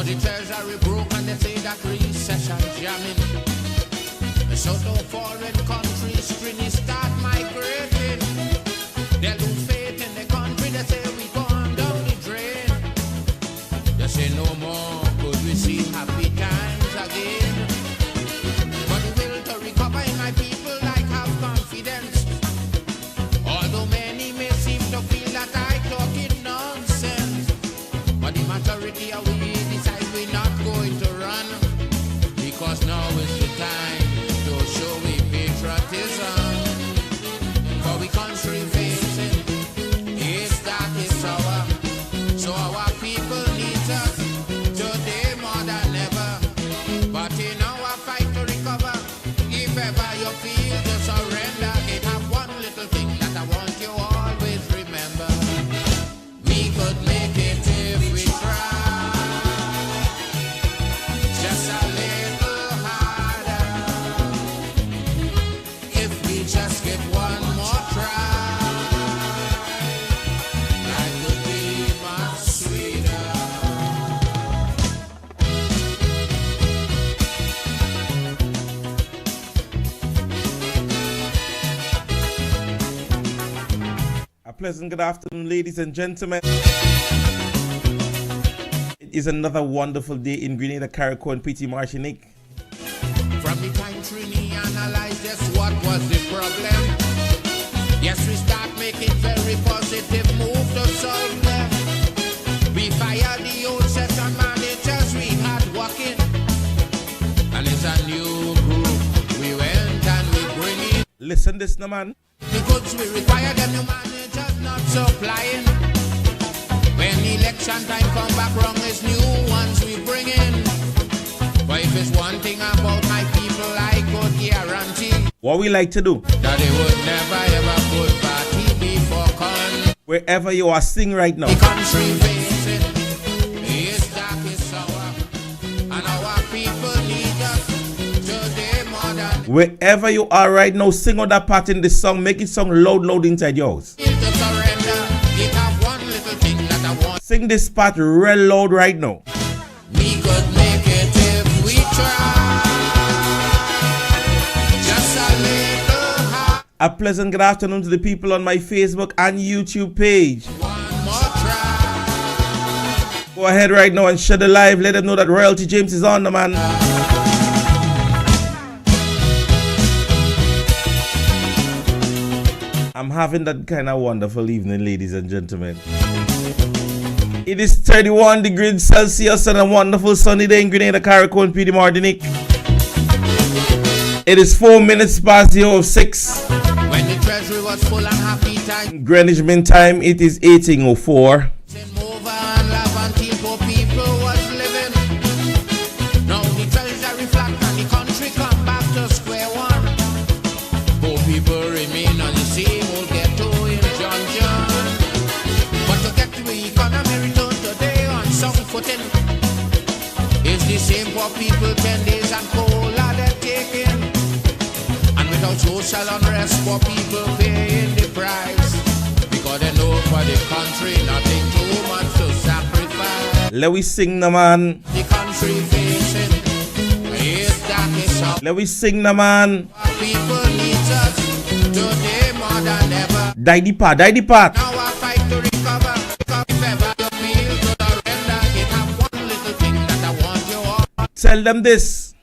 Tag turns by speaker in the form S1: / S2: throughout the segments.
S1: the treasury broke and they say that recession jamming. So to foreign countries, screeny start migrating. They lose faith in the country, they say we gone down the drain. They say no more could we see happy times again. But the will to recover in my people like have confidence. Although many may seem to feel that I talking nonsense, but the majority of we decide we're not going to run, because now is the time to show we patriotism. For we country facing is that is our, so our people need us today more than ever. But in our fight to recover, if ever you feel to surrender, it have one little thing that I want you always remember. We could make it if we try, just a little harder. If we just get one more try, life could be much sweeter.
S2: A pleasant good afternoon, ladies and gentlemen. It is another wonderful day in Grenada, Carriacou, and Petite Martinique.
S1: From the time Trini analyzed just what was the problem, yes, we start making very positive move to solve them. We fired the old session managers we had working, and it's a new group we went and we bring in.
S2: Listen this now, man.
S1: The goods we require, them new managers not supplying. When election time come back wrong, it's new ones we bring in. But if it's one thing about my people, I could guarantee
S2: What we like to do,
S1: that they would never ever put party before con.
S2: wherever you are, sing right now.
S1: The country facing is dark, is sour, and our people need us today more than
S2: Wherever you are right now, sing on that part in this song. Make it song loud inside yours.
S1: to surrender. It have one little thing that I want.
S2: Sing this part real loud right now.
S1: We could make it if we try, just a little hard.
S2: A pleasant good afternoon to the people on my Facebook and YouTube page.
S1: One more try.
S2: Go ahead right now and share the live. Let them know that Royalty James is on the man. I'm having that kind of wonderful evening, ladies and gentlemen. It is 31 degrees Celsius and a wonderful sunny day in Grenada, Carriacou, and Petite Martinique. It is 4 minutes past the hour of 6.
S1: When the treasury was full and happy time,
S2: Greenwich Mean Time, it is 18:04.
S1: move and laugh until poor people was living. Now the treasury flat and the country come back to square one. Poor people remain on the same old ghetto in John. But to get the economy return today on some footing, it's the same poor people 10 days and cola they're taking. And without social unrest, poor people paying the price, because they know for the country nothing too much to sacrifice.
S2: Let we sing the man.
S1: The country facing is dark, is up.
S2: Let we sing the man.
S1: People need us today more than ever.
S2: Die the part, die the part.
S1: Now I fight to recover. If ever you feel to surrender, it have one little thing that I want you all.
S2: Tell them this.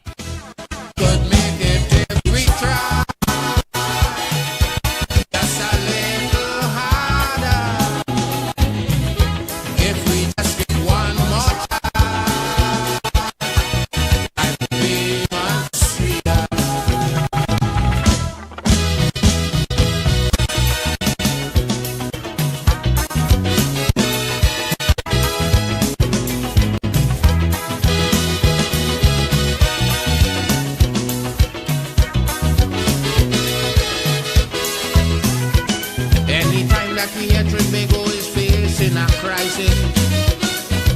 S1: Could make it if we try, just a little harder. If we just get one more try, I'd be much sweeter. Anytime that we hear Trinbago is facing a crisis,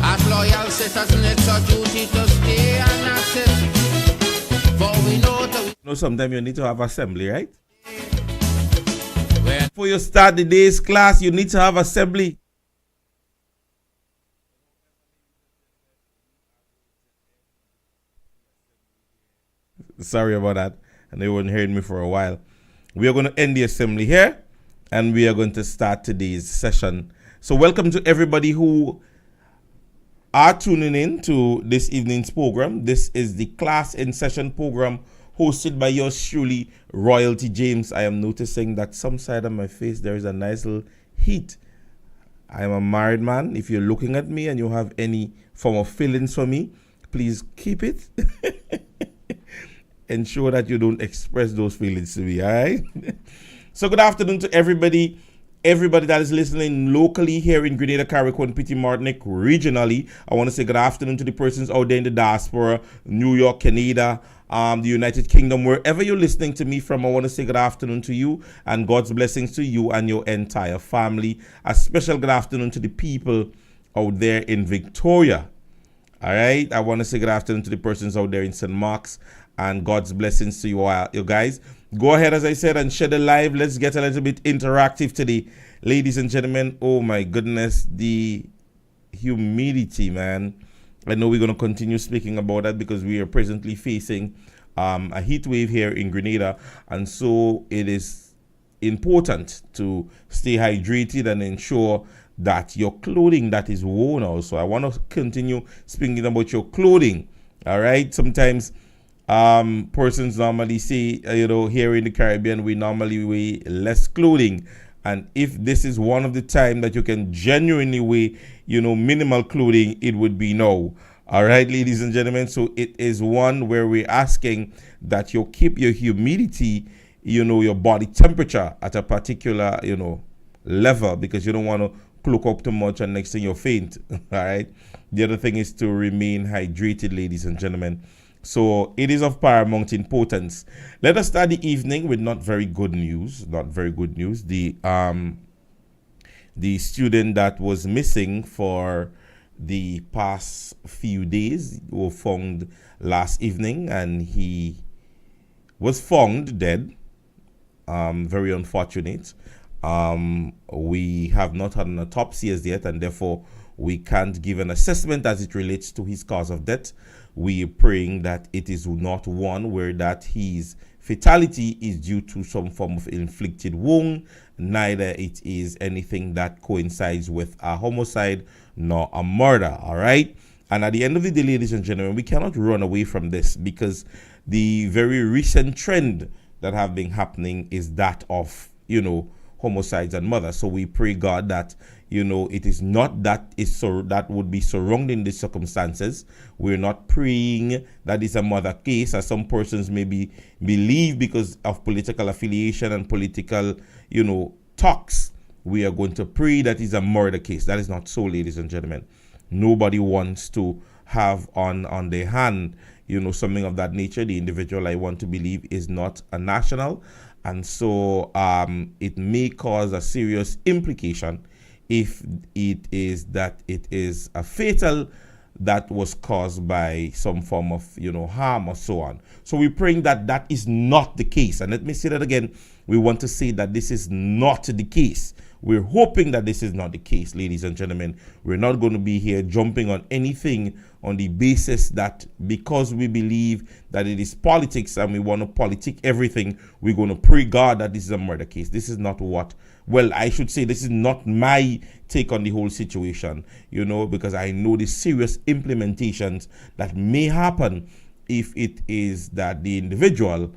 S1: as loyal citizens, it's our duty to stay and assist. For we know that
S2: You know, sometimes you need to have assembly, right?
S1: when
S2: Before you start the day's class, you need to have assembly. Sorry about that. And they weren't hearing me for a while. We are going to end the assembly here, and we are going to start today's session. So welcome to everybody who are tuning in to this evening's program. This is the Class in Session program hosted by yours truly, Royalty James. I am noticing that some side of my face there is a nice little heat. I am a married man. If you're looking at me and you have any form of feelings for me, please keep it. Ensure that you don't express those feelings to me, all right? So good afternoon to everybody that is listening locally here in Grenada, Carriacou, Petit Martinique, regionally. I want to say good afternoon to the persons out there in the diaspora, New York, Canada, the United Kingdom, wherever you're listening to me from. I want to say good afternoon to you and God's blessings to you and your entire family. A special good afternoon to the people out there in Victoria. All right, I want to say good afternoon to the persons out there in St. Mark's, and God's blessings to you all, you guys. Go ahead, as I said, and share the live. Let's get a little bit interactive today, ladies and gentlemen. Oh my goodness, the humidity, man. I know we're going to continue speaking about that because we are presently facing a heat wave here in Grenada, and so it is important to stay hydrated and ensure that your clothing that is worn also. I want to continue speaking about your clothing. All right. Sometimes persons normally say, here in the Caribbean, we normally wear less clothing. And if this is one of the time that you can genuinely wear, minimal clothing, it would be now. All right, ladies and gentlemen. So it is one where we're asking that you keep your humidity, your body temperature at a particular, level, because you don't want to cloak up too much and next thing you're faint. All right. The other thing is to remain hydrated, ladies and gentlemen. So it is of paramount importance. Let us start the evening with not very good news. The student that was missing for the past few days was found last evening, and he was found dead. Very unfortunate. We have not had an autopsy as yet, and therefore we can't give an assessment as it relates to his cause of death. We are praying that it is not one where that his fatality is due to some form of inflicted wound, neither it is anything that coincides with a homicide nor a murder. All right. And at the end of the day, ladies and gentlemen, we cannot run away from this, because the very recent trend that have been happening is that of, homicides and murder. So we pray, God, that it is not that that would be surrounding the circumstances. We're not praying that it's a murder case, as some persons maybe believe because of political affiliation and political, talks. We are going to pray that it's a murder case. That is not so, ladies and gentlemen. Nobody wants to have on their hand, something of that nature. The individual, I want to believe, is not a national. And so it may cause a serious implication if it is that it is a fatal that was caused by some form of, harm or so on. So we're praying that that is not the case. And let me say that again. We want to say that this is not the case. We're hoping that this is not the case, ladies and gentlemen. We're not going to be here jumping on anything on the basis that because we believe that it is politics and we want to politic everything, we're going to pray, God, that this is a murder case. This is not what, I should say this is not my take on the whole situation, because I know the serious implementations that may happen if it is that the individual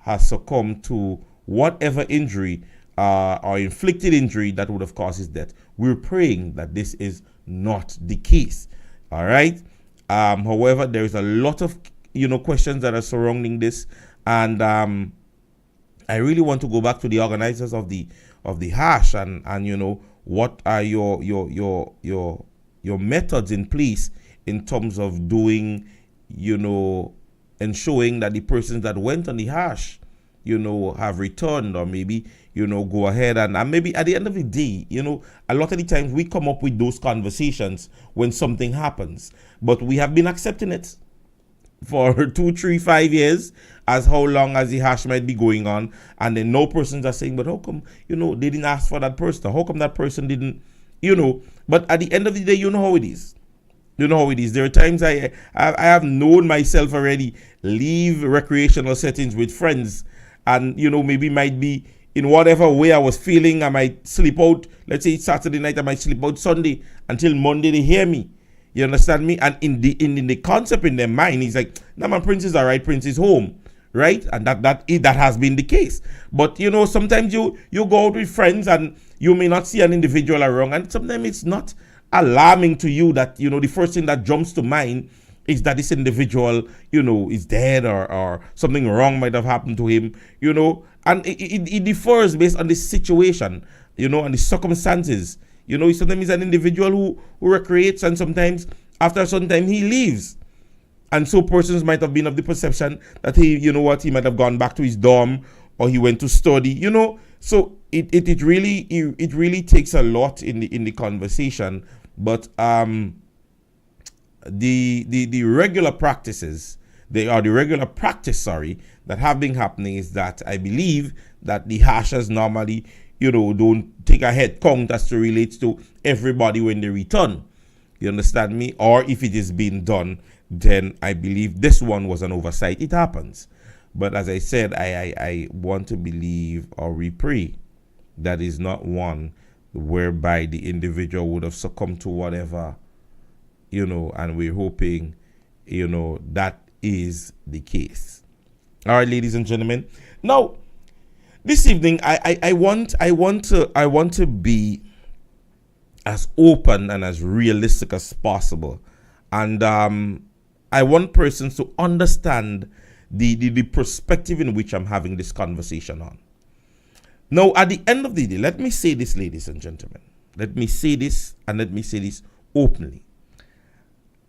S2: has succumbed to whatever injury or inflicted injury that would have caused his death. We're praying that this is not the case. All right. However, there is a lot of questions that are surrounding this, and I really want to go back to the organizers of the hash and what are your methods in place in terms of doing ensuring that the persons that went on the hash have returned, or maybe go ahead and maybe at the end of the day, a lot of the times we come up with those conversations when something happens, but we have been accepting it for 2, 3, 5 years, as how long as the hash might be going on, and then no persons are saying, but how come they didn't ask for that person? How come that person didn't? But at the end of the day, how it is. You know how it is. There are times I have known myself already leave recreational settings with friends, and maybe might be in whatever way I was feeling. I might sleep out. Let's say it's Saturday night. I might sleep out Sunday until Monday. They hear me. You understand me? And in the concept in their mind, he's like, "No, my Prince is alright. Prince is home." Right? And that has been the case. But sometimes you go out with friends and you may not see an individual around, and sometimes it's not alarming to you that the first thing that jumps to mind is that this individual is dead, or something wrong might have happened to him, and it differs based on the situation, and the circumstances. Sometimes he's an individual who recreates, and sometimes after some time he leaves. And so persons might have been of the perception that he might have gone back to his dorm, or he went to study, So it really takes a lot in the conversation. But the regular practices, the regular practice, that have been happening is that I believe that the hashers normally, don't take a head count as to relates to everybody when they return. You understand me? Or if it is being done, then I believe this one was an oversight. It happens. But as I said, I want to believe, or we pray, that is not one whereby the individual would have succumbed to whatever, and we're hoping, that is the case. All right, ladies and gentlemen. Now, this evening, I want to be as open and as realistic as possible, and I want persons to understand the perspective in which I'm having this conversation on. Now, at the end of the day, let me say this, ladies and gentlemen. Let me say this, and let me say this openly.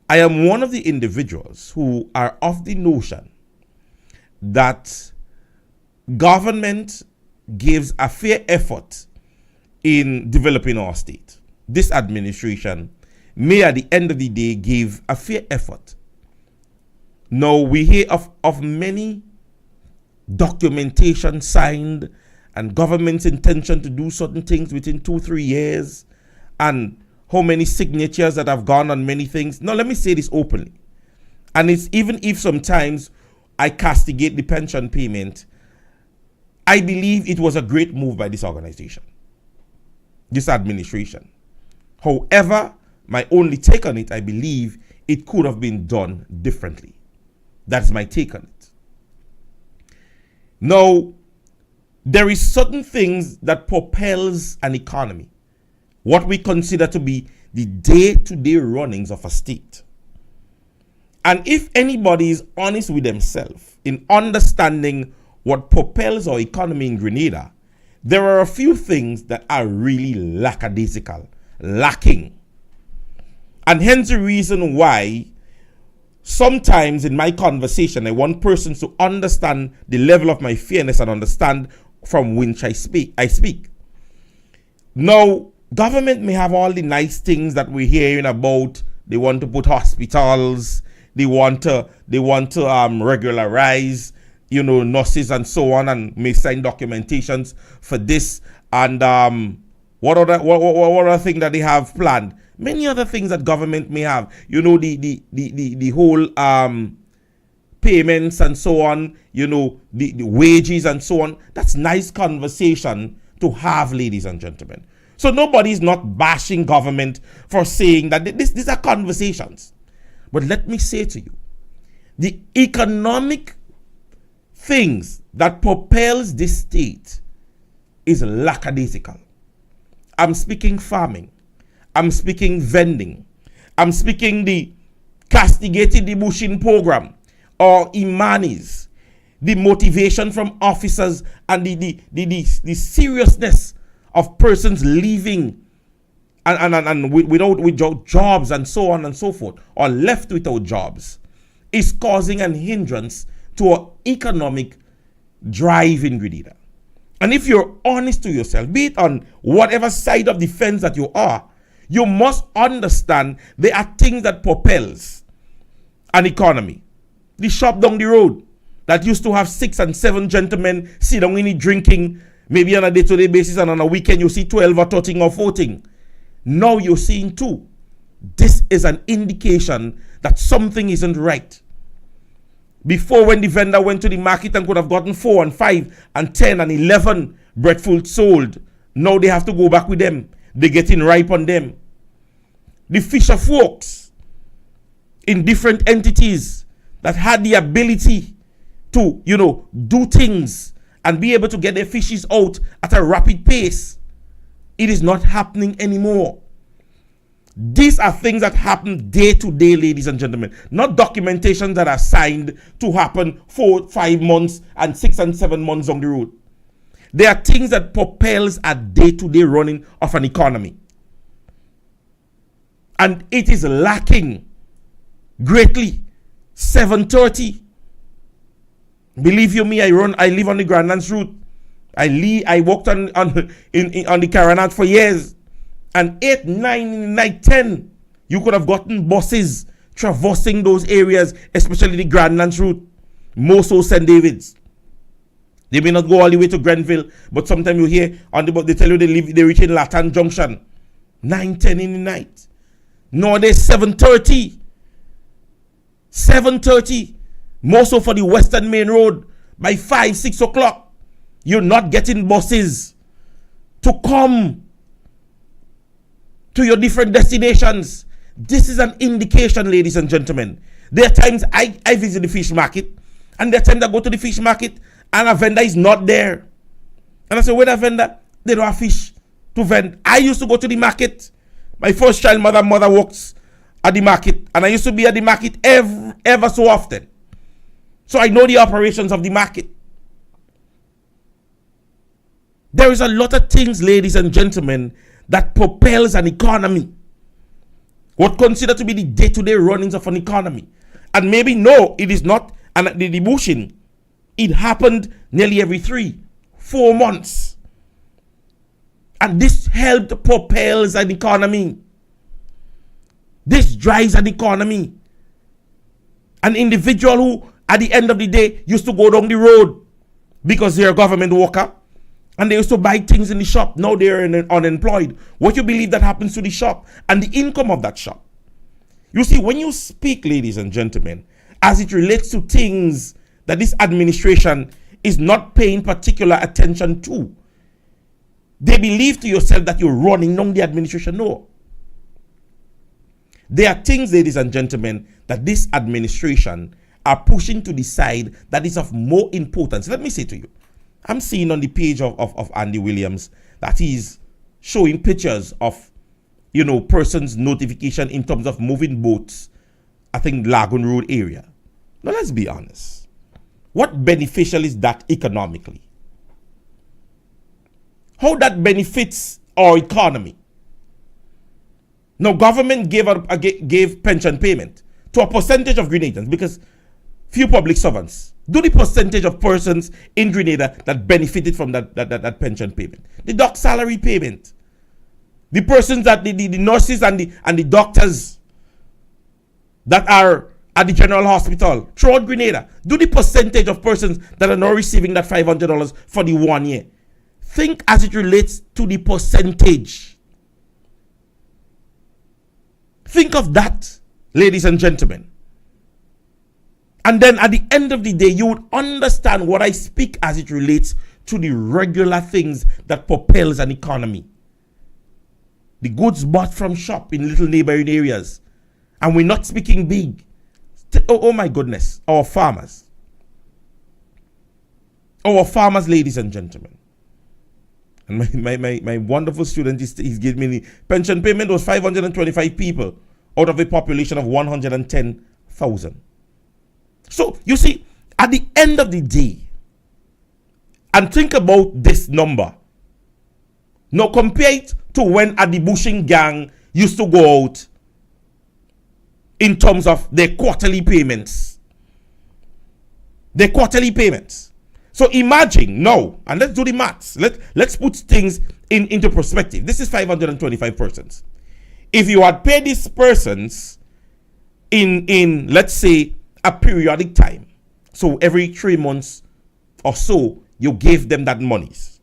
S2: I am one of the individuals who are of the notion that government gives a fair effort in developing our state. This administration may, at the end of the day, give a fair effort. Now, we hear of many documentation signed and government's intention to do certain things within 2-3 years, and how many signatures that have gone on many things. Now, let me say this openly. And it's even if sometimes I castigate the pension payment, I believe it was a great move by this organization, this administration. However, my only take on it, I believe it could have been done differently. That's my take on it. Now, there is certain things that propels an economy, what we consider to be the day-to-day runnings of a state. And if anybody is honest with themselves in understanding what propels our economy in Grenada, there are a few things that are really lackadaisical, lacking. And hence the reason why sometimes in my conversation, I want persons to understand the level of my fairness and understand from which I speak. Now, government may have all the nice things that we're hearing about. They want to put hospitals. They want to regularize, nurses and so on, and may sign documentations for this. And what other thing that they have planned? Many other things that government may have. The whole payments and so on, the wages and so on. That's nice conversation to have, ladies and gentlemen. So nobody's not bashing government for saying that these are conversations. But let me say to you, the economic things that propels this state is lackadaisical. I'm speaking farming. I'm speaking vending. I'm speaking the castigated debushing program, or Imanis, the motivation from officers, and the seriousness of persons leaving and without jobs and so on and so forth, or left without jobs, is causing an hindrance to our economic drive in Grenada. And if you're honest to yourself, be it on whatever side of the fence that you are, you must understand there are things that propels an economy. The shop down the road that used to have 6 and 7 gentlemen sit down in it drinking, maybe on a day-to-day basis, and on a weekend you see 12 or 13 or 14. Now you're seeing 2. this is an indication that something isn't right. Before, when the vendor went to the market and could have gotten 4 and 5 and 10 and 11 breadfruit sold, now they have to go back with them. They're getting ripe on them. The fisher folks in different entities that had the ability to, do things and be able to get their fishes out at a rapid pace, it is not happening anymore. These are things that happen day to day, ladies and gentlemen. Not documentations that are signed to happen 4, 5 months and 6 and 7 months on the road. They are things that propels a day to day running of an economy. And it is lacking greatly. 7:30. Believe you me, I live on the Grandlands route. I walked on the Caranat for years. And 8, 9 in the night, 10, you could have gotten buses traversing those areas, especially the Grandlands route, more so St. David's. They may not go all the way to Grenville, but sometimes you hear on the boat, they tell you they reach in Latan Junction, 9, 10 in the night. Nowadays, 7:30. 7:30. More so for the Western Main Road. By 5, 6 o'clock, you're not getting buses to come to your different destinations. This is an indication, ladies and gentlemen. There are times I visit the fish market, and there are times I go to the fish market and a vendor is not there. And I say, where the vendor? They don't have fish to vend. I used to go to the market. My first child mother works at the market, and I used to be at the market ever so often. So I know the operations of the market. There is a lot of things, ladies and gentlemen, that propels an economy. What considered to be the day-to-day runnings of an economy. And maybe no, it is not the bushing. It happened nearly every 3, 4 months. And this helped propels an economy. This drives an economy. An individual who, at the end of the day, used to go down the road because they're a government worker, and they used to buy things in the shop. Now they're unemployed. What you believe that happens to the shop and the income of that shop? You see, when you speak, ladies and gentlemen, as it relates to things that this administration is not paying particular attention to, they believe to yourself that you're running down the administration. No. There are things, ladies and gentlemen, that this administration are pushing to the side that is of more importance. Let me say to you, I'm seeing on the page of Andy Williams that he's showing pictures of, persons' notification in terms of moving boats, I think Lagoon Road area. Now let's be honest. What beneficial is that economically? How that benefits our economy? Now, government gave pension payment to a percentage of Grenadians because few public servants. Do the percentage of persons in Grenada that benefited from that pension payment? The doc salary payment. The persons that the nurses and the doctors that are at the general hospital throughout Grenada. Do the percentage of persons that are now receiving that $500 for the 1 year. Think as it relates to the percentage. Think of that, ladies and gentlemen. And then at the end of the day, you would understand what I speak as it relates to the regular things that propels an economy. The goods bought from shop in little neighboring areas. And we're not speaking big. Oh my goodness. Our farmers. Our farmers, ladies and gentlemen. And my wonderful student, he's giving me the pension payment was 525 people out of a population of 110,000. So, you see, at the end of the day, and think about this number. Now, compare it to when the bushing gang used to go out in terms of their quarterly payments. Their quarterly payments. So, imagine now, and let's do the maths. Let's put things into perspective. This is 525 persons. If you had paid these persons in let's say, a periodic time. So every 3 months or so, you gave them that monies.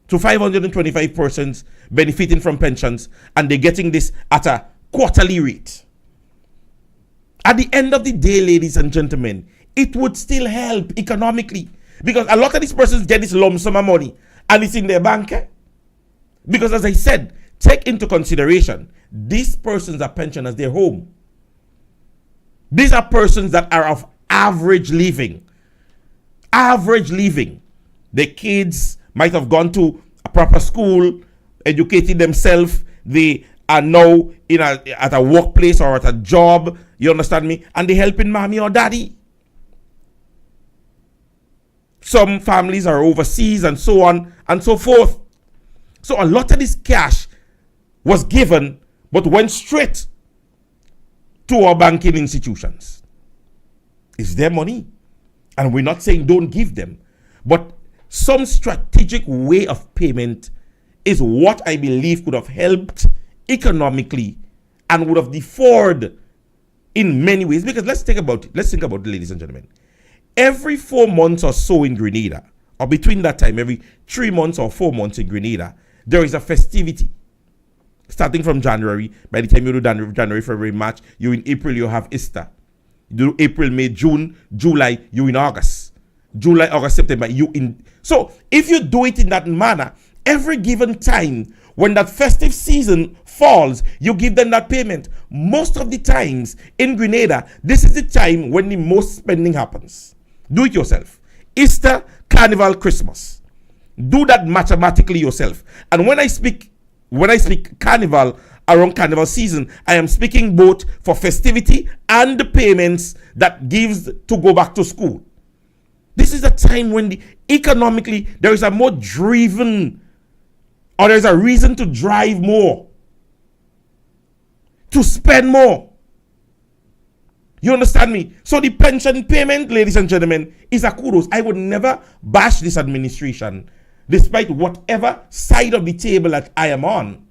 S2: So 525 persons benefiting from pensions, and they're getting this at a quarterly rate. At the end of the day, ladies and gentlemen, it would still help economically, because a lot of these persons get this lump sum of money and it's in their bank. Because as I said, take into consideration, these persons are pensioners, they're home. These are persons that are of average living. Average living. The kids might have gone to a proper school, educated themselves. They are now at a workplace or at a job. You understand me? And they're helping mommy or daddy. Some families are overseas and so on and so forth. So a lot of this cash was given, but went straight to our banking institutions. It's their money. And we're not saying don't give them. But some strategic way of payment is what I believe could have helped economically and would have deferred in many ways. Because let's think about it, ladies and gentlemen. Every 4 months or so in Grenada, or between that time, every 3 months or 4 months in Grenada, there is a festivity. Starting from January, by the time you do January, February, March, you in April, you have Easter. You do April, May, June, July, you in August. July, August, September, you in. So if you do it in that manner, every given time, when that festive season falls, you give them that payment. Most of the times in Grenada, this is the time when the most spending happens. Do it yourself. Easter, Carnival, Christmas. Do that mathematically yourself. And when I speak carnival, around carnival season, I am speaking both for festivity and the payments that gives to go back to school. This is a time when economically there is a more driven, or there's a reason to drive more, to spend more. You understand me? So the pension payment, ladies and gentlemen, is a kudos. I would never bash this administration, despite whatever side of the table that I am on.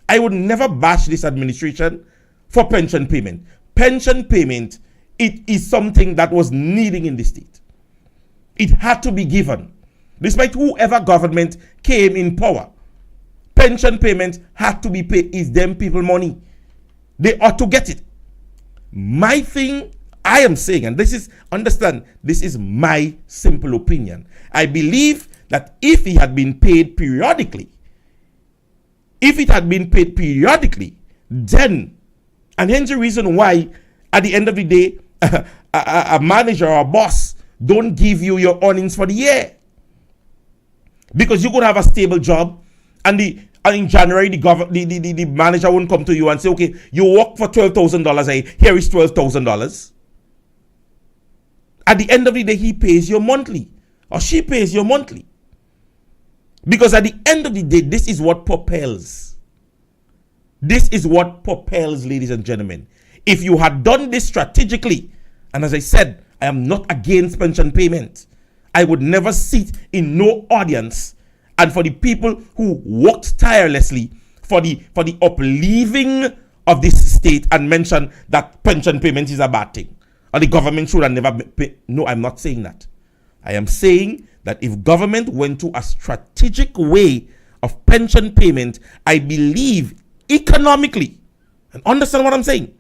S2: I would never bash this administration for pension payment. Pension payment, it is something that was needing in the state. It had to be given. Despite whoever government came in power, pension payment had to be paid. It's them people money. They ought to get it. My thing, I am saying, and this is, understand, this is my simple opinion. I believe that if he had been paid periodically, then, and hence the reason why, at the end of the day, a manager or a boss don't give you your earnings for the year. Because you could have a stable job, and in January, the manager won't come to you and say, okay, you work for $12,000 a year, here is $12,000. At the end of the day, he pays you monthly, or she pays you monthly. Because at the end of the day, this is what propels. This is what propels, ladies and gentlemen. If you had done this strategically, and as I said, I am not against pension payment. I would never sit in no audience and for the people who worked tirelessly for the upliving of this state and mention that pension payment is a bad thing, or the government should have never pay. No, I'm not saying that. I am saying that if government went to a strategic way of pension payment, I believe economically, and understand what I'm saying,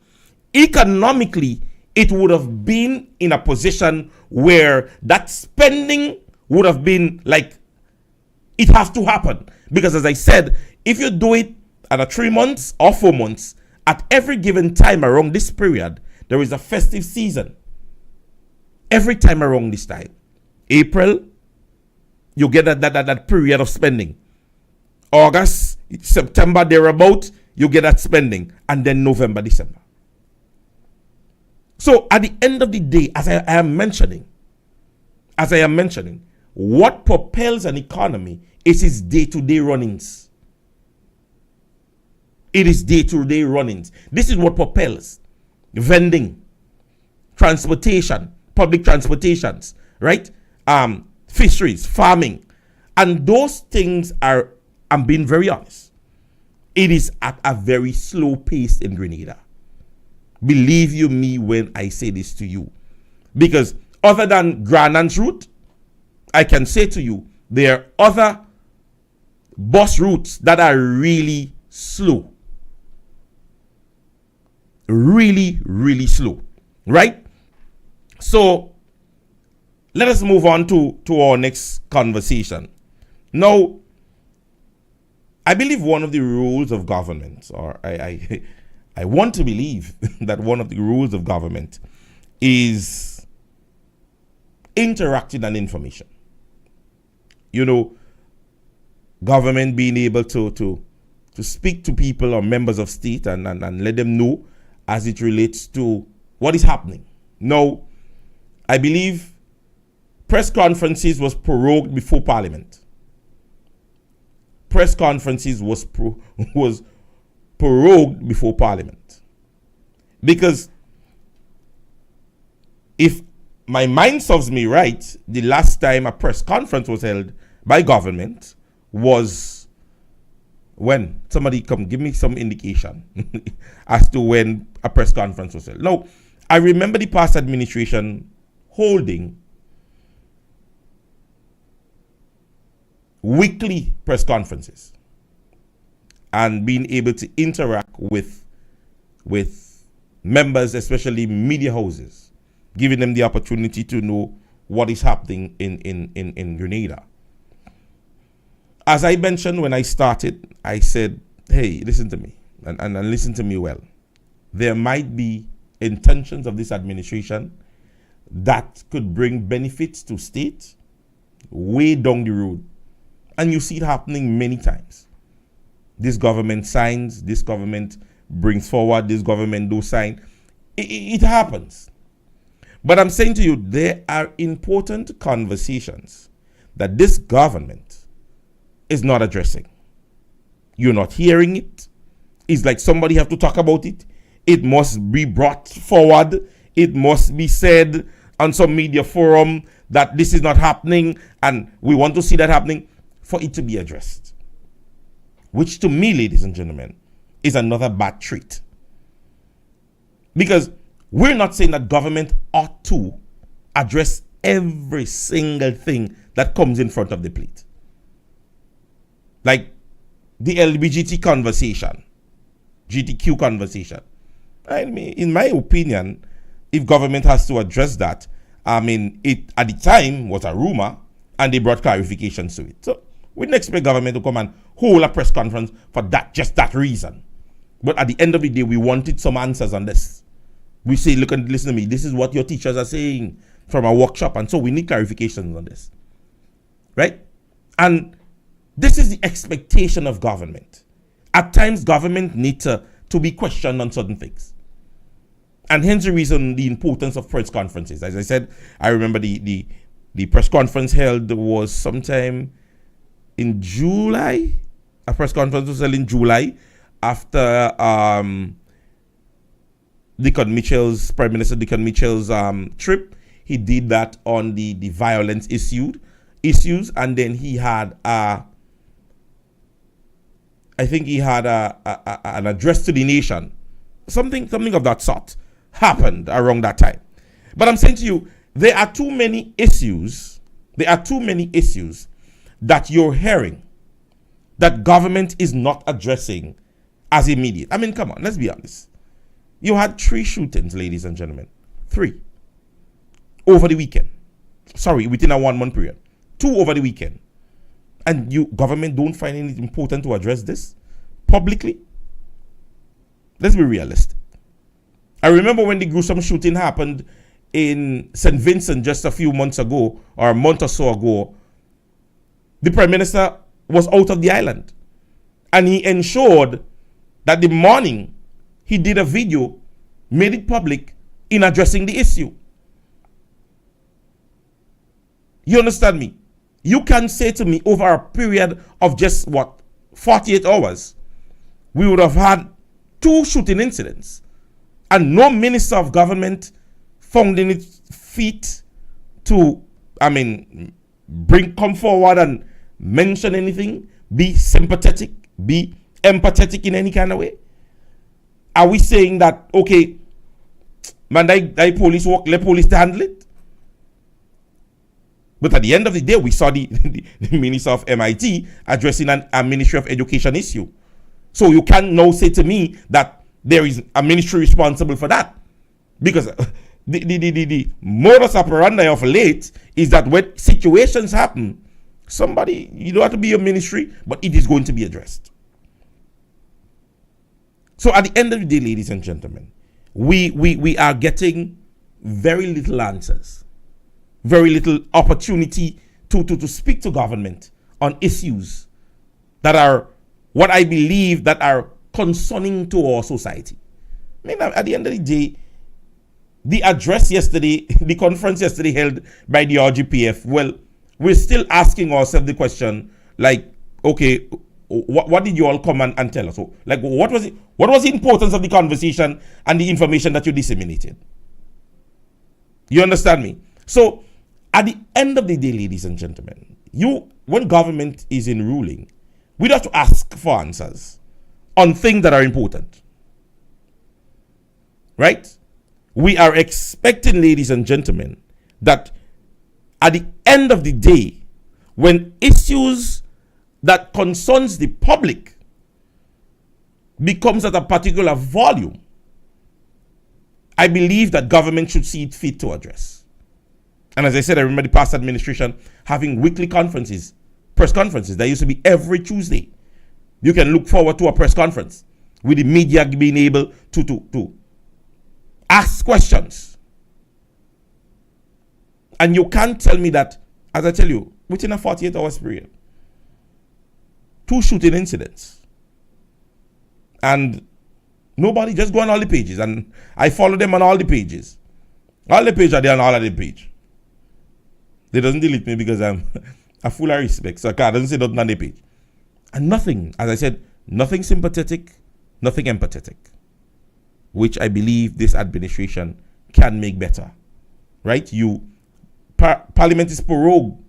S2: economically, it would have been in a position where that spending would have been like, it has to happen. Because as I said, if you do it at a 3 months or 4 months, at every given time around this period, there is a festive season. Every time around this time. April, you get that period of spending. August, September, thereabout, you get that spending. And then November, December. So at the end of the day, as I am mentioning, what propels an economy is its day-to-day runnings. It is day-to-day runnings. This is what propels. Vending, transportation, public transportations, right? Fisheries, farming. And those things are, I'm being very honest, it is at a very slow pace in Grenada. Believe you me when I say this to you. Because other than Granan's route, I can say to you, there are other bus routes that are really slow. really, really slow, right? So let us move on to our next conversation. Now, I believe one of the rules of government, or I want to believe that one of the rules of government is interacting and information. You know, government being able to speak to people or members of state and let them know as it relates to what is happening. Now, I believe press conferences was prorogued before Parliament. Press conferences was prorogued before Parliament. Because if my mind serves me right, the last time a press conference was held by government was when? Somebody come give me some indication as to when a press conference was held. Now, I remember the past administration holding weekly press conferences and being able to interact with members, especially media houses, giving them the opportunity to know what is happening in Grenada. As I mentioned when I started, I said, hey, listen to me, and listen to me well. There might be intentions of this administration that could bring benefits to state way down the road. And you see it happening many times. This government signs, this government brings forward, this government do sign. It happens. But I'm saying to you, there are important conversations that this government is not addressing. You're not hearing it. It's like somebody have to talk about it. It must be brought forward. It must be said on some media forum that this is not happening and we want to see that happening for it to be addressed. Which to me, ladies and gentlemen, is another bad trait. Because we're not saying that government ought to address every single thing that comes in front of the plate. Like the LBGT conversation, GTQ conversation. I mean, in my opinion, if government has to address that, I mean, it at the time was a rumor and they brought clarifications to it. So we didn't expect government to come and hold a press conference for that, just that reason. But at the end of the day, we wanted some answers on this. We say, look and listen to me, this is what your teachers are saying from a workshop, and so we need clarifications on this. Right? And this is the expectation of government. At times, government needs to be questioned on certain things. And hence the reason, the importance of press conferences. As I said, I remember the press conference held was sometime in July. A press conference was held in July after Prime Minister Dickon Mitchell's trip. He did that on the violence issues, and then he had an address to the nation. Something of that sort happened around that time. But I'm saying to you, there are too many issues that you're hearing that government is not addressing as immediate. I mean, come on, let's be honest. You had 3 shootings, ladies and gentlemen. 3 over the weekend. Sorry, within a 1-month period. 2 over the weekend. And you, government, don't find it important to address this publicly? Let's be realistic. I remember when the gruesome shooting happened in St. Vincent just a few months ago, or a month or so ago. The Prime Minister was out of the island. And he ensured that the morning he did a video, made it public in addressing the issue. You understand me? You can say to me over a period of just 48 hours, we would have had 2 shooting incidents and no minister of government found in its feet to, come forward and mention anything, be sympathetic, be empathetic in any kind of way. Are we saying that, okay, man, that police work, let police handle it? But at the end of the day, we saw the Minister of MIT addressing a Ministry of Education issue. So you can't now say to me that there is a ministry responsible for that. Because the modus operandi of late is that when situations happen, somebody, you don't have to be a ministry, but it is going to be addressed. So at the end of the day, ladies and gentlemen, we are getting very little answers, very little opportunity to speak to government on issues that are what I believe that are concerning to our society. I mean, at the end of the day, the address yesterday, the conference yesterday held by the RGPF, well, we're still asking ourselves the question, like, okay, what did you all come and tell us? So, like, what was the importance of the conversation and the information that you disseminated? You understand me? So, at the end of the day, ladies and gentlemen, when government is in ruling, we have to ask for answers on things that are important. Right? We are expecting, ladies and gentlemen, that at the end of the day, when issues that concerns the public becomes at a particular volume, I believe that government should see it fit to address. And as I said, I remember the past administration having weekly conferences, press conferences. That used to be every Tuesday. You can look forward to a press conference with the media being able to ask questions. And you can't tell me that, as I tell you, within a 48 hours period, 2 shooting incidents. And nobody just go on all the pages. And I follow them on all the pages. All the pages are there on all of the page. They doesn't delete me because I'm a full of respect. So I doesn't say nothing on the page. And nothing, as I said, nothing sympathetic, nothing empathetic, which I believe this administration can make better. Right? Parliament is prorogued.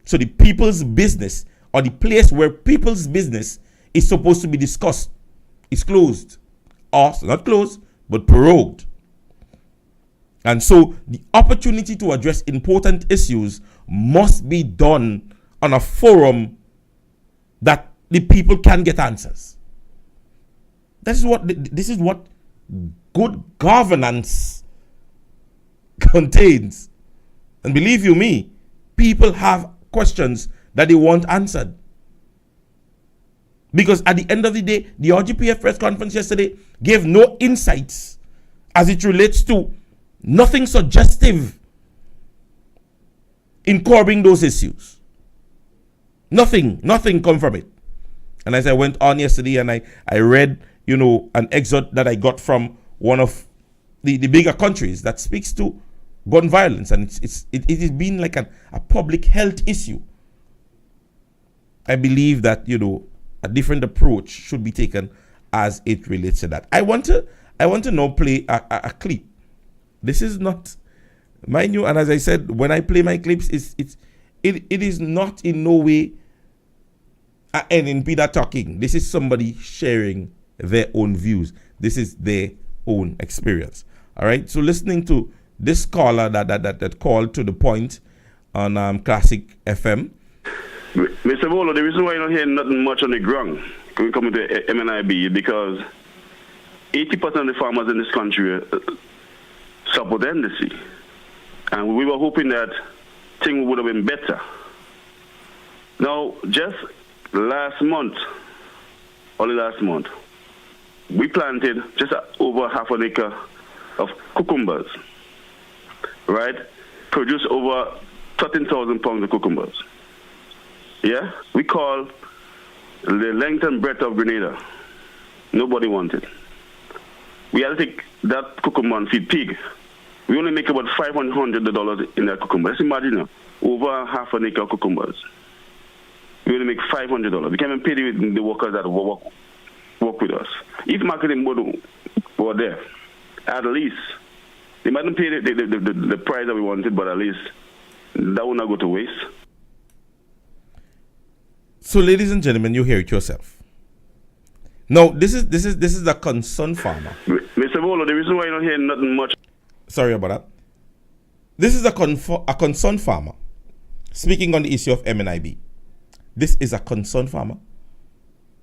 S2: So the people's business, or the place where people's business is supposed to be discussed, is closed. Or not closed, but prorogued. And so the opportunity to address important issues must be done on a forum that the people can get answers. This is what good governance contains. And believe you me, people have questions that they want answered. Because at the end of the day, the RGPF press conference yesterday gave no insights as it relates to nothing suggestive in curbing those issues. Nothing come from it. And as I went on yesterday and I read, an excerpt that I got from one of the bigger countries that speaks to gun violence, and it has been like a public health issue. I believe that, a different approach should be taken as it relates to that. I want to now play a clip. This is not, mind you, and as I said, when I play my clips, it is not in no way an NNP that talking. This is somebody sharing their own views. This is their own experience. All right. So listening to this caller that called to the point on Classic FM.
S3: Mr. Volo, the reason why you're not hearing nothing much on the ground when we come to MNIB is because 80% of the farmers in this country support the NDC. And we were hoping that things would have been better. Now, just only last month, we planted just over half an acre of cucumbers, right? Produced over 13,000 pounds of cucumbers. Yeah? We call the length and breadth of Grenada. Nobody wanted. We had to take that cucumber and feed pig. We only make about $500 in that cucumber. Let's imagine over half an acre of cucumbers. We only make $500. We can't even pay the workers that work with us. If marketing board were there, at least they mightn't pay the price that we wanted, but at least that would not go to waste.
S2: So, ladies and gentlemen, you hear it yourself. Now, this is a concerned farmer.
S3: Mr. Volo, the reason why you're not hearing nothing much.
S2: Sorry about that. This is a concerned farmer speaking on the issue of MNIB. This is a concerned farmer.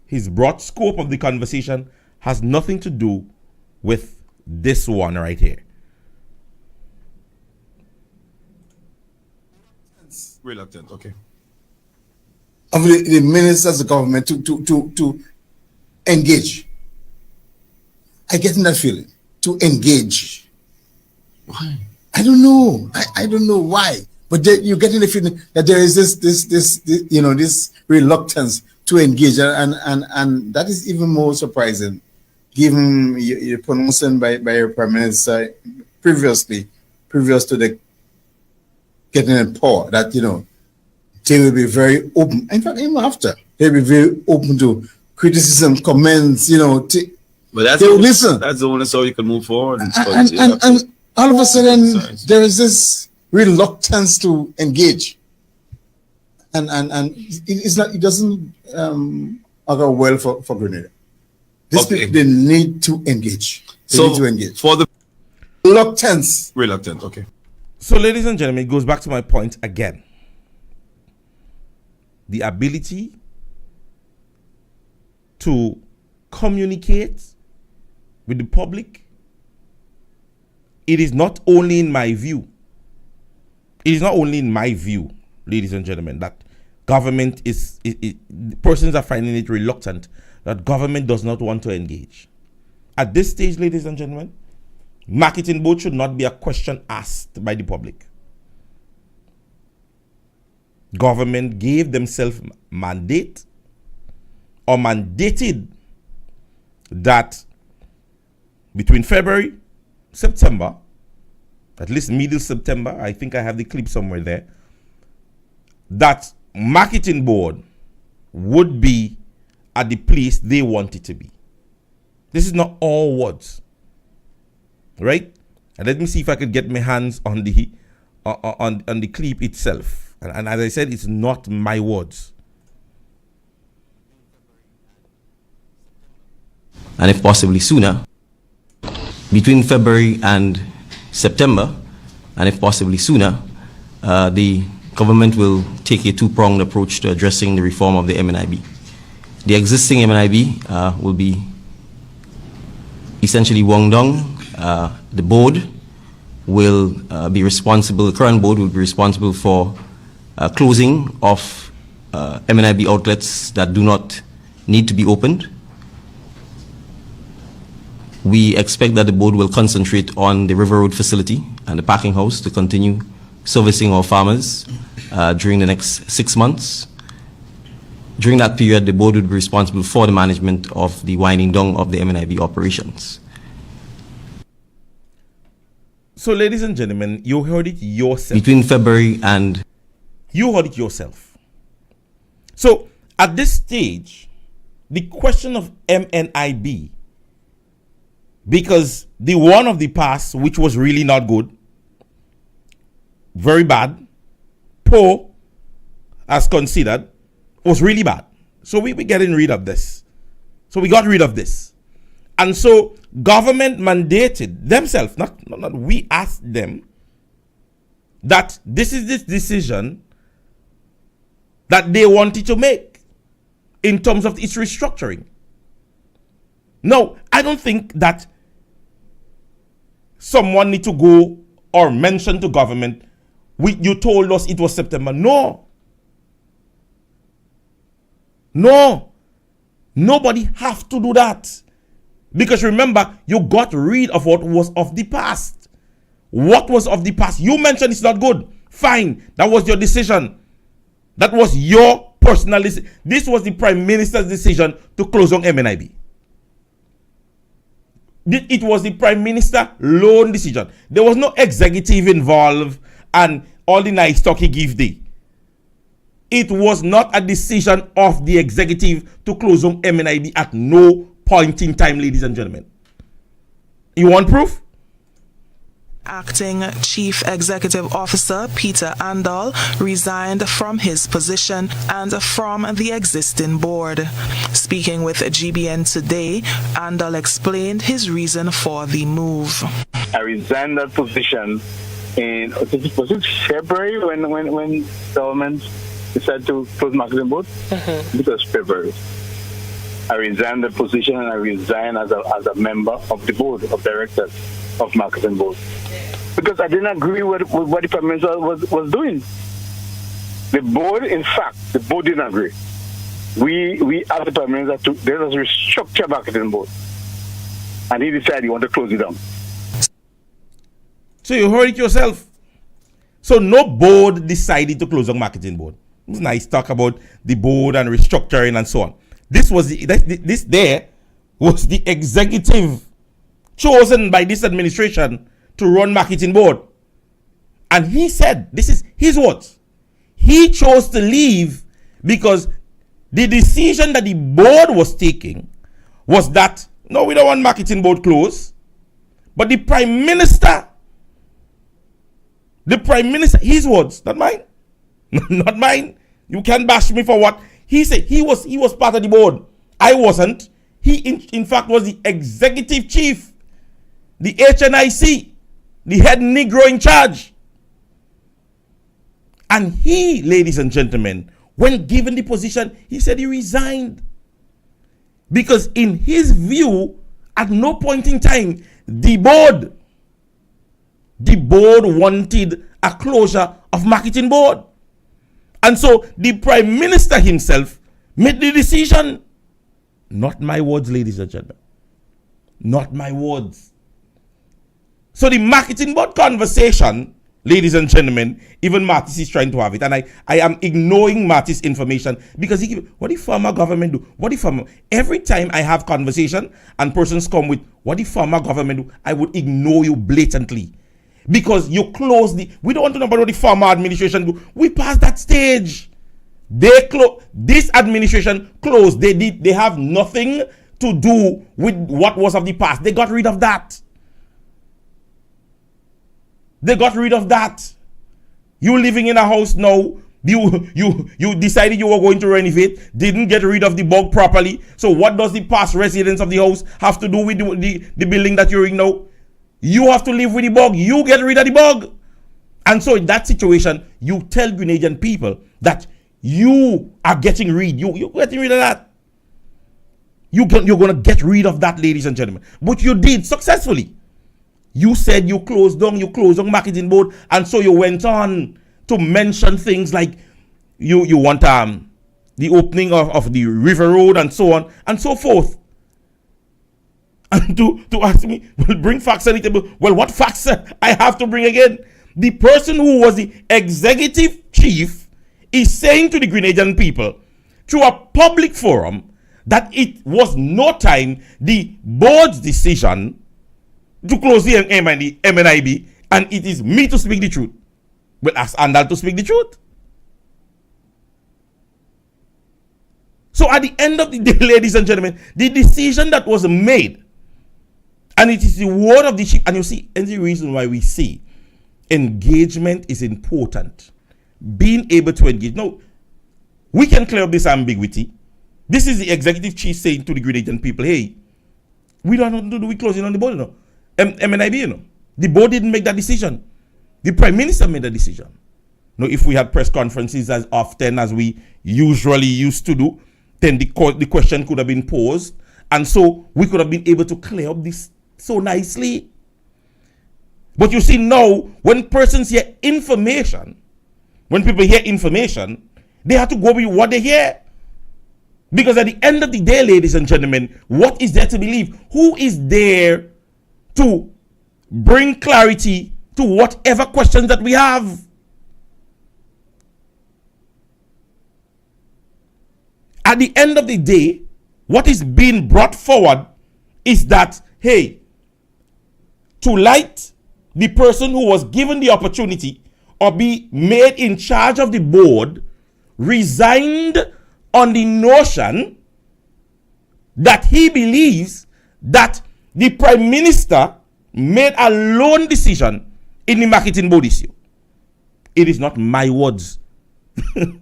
S2: His broad scope of the conversation has nothing to do with this one right here.
S4: Reluctant, okay.
S5: Of the ministers of government to engage. I get in that feeling to engage.
S4: Why?
S5: I don't know. I don't know why, but you get in the feeling that there is this reluctance to engage, and that is even more surprising, given your pronouncement by your prime minister previous to the getting in power, that they will be very open. In fact, even after, they'll be very open to criticism, comments.
S4: But
S5: they will listen.
S4: That's the only so you can move forward.
S5: And all of a sudden, there is this reluctance to engage, and it's not. It doesn't go well for Grenada. These people, they need to engage. They need to engage.
S4: For the
S5: reluctant,
S4: okay.
S2: So, ladies and gentlemen, it goes back to my point again. The ability to communicate with the public, it is not only in my view, ladies and gentlemen, that government persons are finding it reluctant, that government does not want to engage. At this stage, ladies and gentlemen, marketing board should not be a question asked by the public. Government gave themselves mandate or mandated that between February, September, at least middle September, I think I have the clip somewhere there, that marketing board would be at the place they want it to be. This is not all words, right? And let me see if I could get my hands on the clip itself. And as I said, it's not my words.
S6: And if possibly sooner, between February and September, and if possibly sooner, the government will take a two-pronged approach to addressing the reform of the MNIB. The existing MNIB will be essentially wound down. The board will be responsible, the current board will be responsible for closing of MNIB outlets that do not need to be opened. We expect that the board will concentrate on the River Road facility and the packing house to continue servicing our farmers during the next 6 months. During that period, the board would be responsible for the management of the winding down of the MNIB operations.
S2: So, ladies and gentlemen, you heard it yourself.
S6: Between February and...
S2: You heard it yourself. So, at this stage, the question of MNIB, because the one of the past, which was really not good, very bad, poor, as considered, was really bad. So we getting rid of this. So we got rid of this. And so government mandated themselves, not we asked them, that this is this decision that they wanted to make in terms of its restructuring. No, I don't think that someone need to go or mention to government, you told us it was September. No. No. Nobody have to do that. Because remember, you got rid of what was of the past. What was of the past? You mentioned it's not good. Fine. That was your decision. That was your personal decision. This was the Prime Minister's decision to close on MNIB. It was the Prime Minister lone decision. There was no executive involved and all the nice talk he gave there. It was not a decision of the executive to close on MNIB at no point in time, ladies and gentlemen. You want proof?
S7: Acting Chief Executive Officer Peter Andal resigned from his position and from the existing board. Speaking with GBN today, Andal explained his reason for the move.
S8: I resigned that position in, was it February when government decided to close marketing board? It was February. I resigned the position and I resigned as a member of the board of directors of marketing board because I didn't agree with what the Prime Minister was doing. The board, in fact, the board didn't agree. We asked the Prime Minister to let us restructure marketing board, and he decided he wanted to close it down.
S2: So you heard it yourself. So no board decided to close down marketing board. It was nice talk about the board and restructuring and so on. This was this was the executive chosen by this administration to run marketing board. And he said, this is his words. He chose to leave because the decision that the board was taking was that, no, we don't want marketing board closed. But the Prime Minister, his words, not mine. Not mine. You can't bash me for what he said. He was part of the board. I wasn't. He in fact was the executive chief, the HNIC, the head Negro in charge. And he, ladies and gentlemen, when given the position, he said he resigned. Because in his view, at no point in time, the board wanted a closure of marketing board. And so the Prime Minister himself made the decision. Not my words, ladies and gentlemen. Not my words. So the marketing board conversation, ladies and gentlemen, even Martis is trying to have it. And I am ignoring Martis' information because what the former government do? What the former? Every time I have conversation and persons come with what the former government do, I would ignore you blatantly. Because you close we don't want to know about what the former administration do. We passed that stage. This administration closed. They have nothing to do with what was of the past. They got rid of that. They got rid of that. You living in a house now, you decided you were going to renovate, didn't get rid of the bug properly. So what does the past residents of the house have to do with the building that you're in now? You have to live with the bug. You get rid of the bug. And so in that situation, you tell Grenadian people that you are getting rid. You're getting rid of that. You're going to get rid of that, ladies and gentlemen. But you did successfully. You said you closed down marketing board. And so you went on to mention things like you want the opening of the River Road and so on and so forth. And to ask me, well, bring facts on the table. Well, what facts I have to bring again? The person who was the executive chief is saying to the Grenadian people through a public forum that it was no time the board's decision to close the MNIB, and it is me to speak the truth. Well, ask Andal to speak the truth. So at the end of the day, ladies and gentlemen, the decision that was made, and it is the word of the chief, and you see, and the reason why we see engagement is important. Being able to engage. Now, we can clear up this ambiguity. This is the executive chief saying to the Grenadian people, hey, we don't have to do with closing on the board, you know. MNIB, you know. The board didn't make that decision. The Prime Minister made the decision. Now, if we had press conferences as often as we usually used to do, then the question could have been posed. And so we could have been able to clear up this so nicely. But you see now, when persons hear information, when people hear information, they have to go with what they hear. Because at the end of the day, ladies and gentlemen, what is there to believe? Who is there to bring clarity to whatever questions that we have? At the end of the day, what is being brought forward is that, hey, to light the person who was given the opportunity or be made in charge of the board resigned on the notion that he believes that the Prime Minister made a lone decision in the marketing board issue. It is not my words. It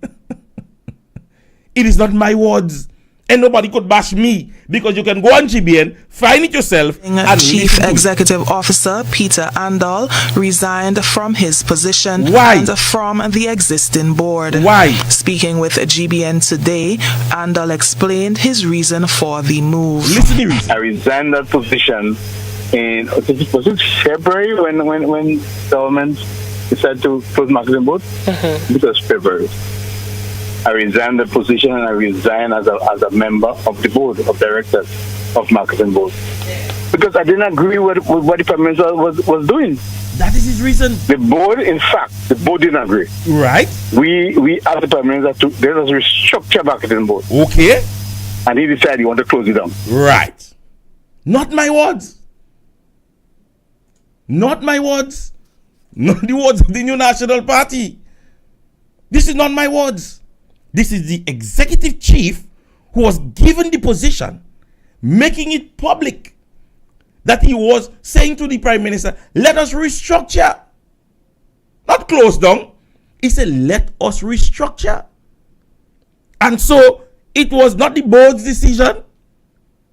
S2: is not my words. And nobody could bash me because you can go on GBN, find it yourself. And
S7: Chief Executive Officer Peter Andal resigned from his position and from the existing board.
S2: Why?
S7: Speaking with GBN today, Andal explained his reason for the move.
S2: Listen to me.
S8: I resigned that position in was it February when government decided to close marketing board? It was February. I resigned the position and I resigned as a member of the board of directors of marketing board because I didn't agree with what the Prime Minister was doing.
S2: That is his reason.
S8: The board, in fact, the board didn't agree.
S2: Right.
S8: We asked the Prime Minister to let us restructure marketing board.
S2: Okay.
S8: And he decided he wanted to close it down.
S2: Right. Not my words. Not my words. Not the words of the New National Party. This is not my words. This is the executive chief who was given the position, making it public that he was saying to the Prime Minister, let us restructure. Not close down. He said, let us restructure. And so it was not the board's decision.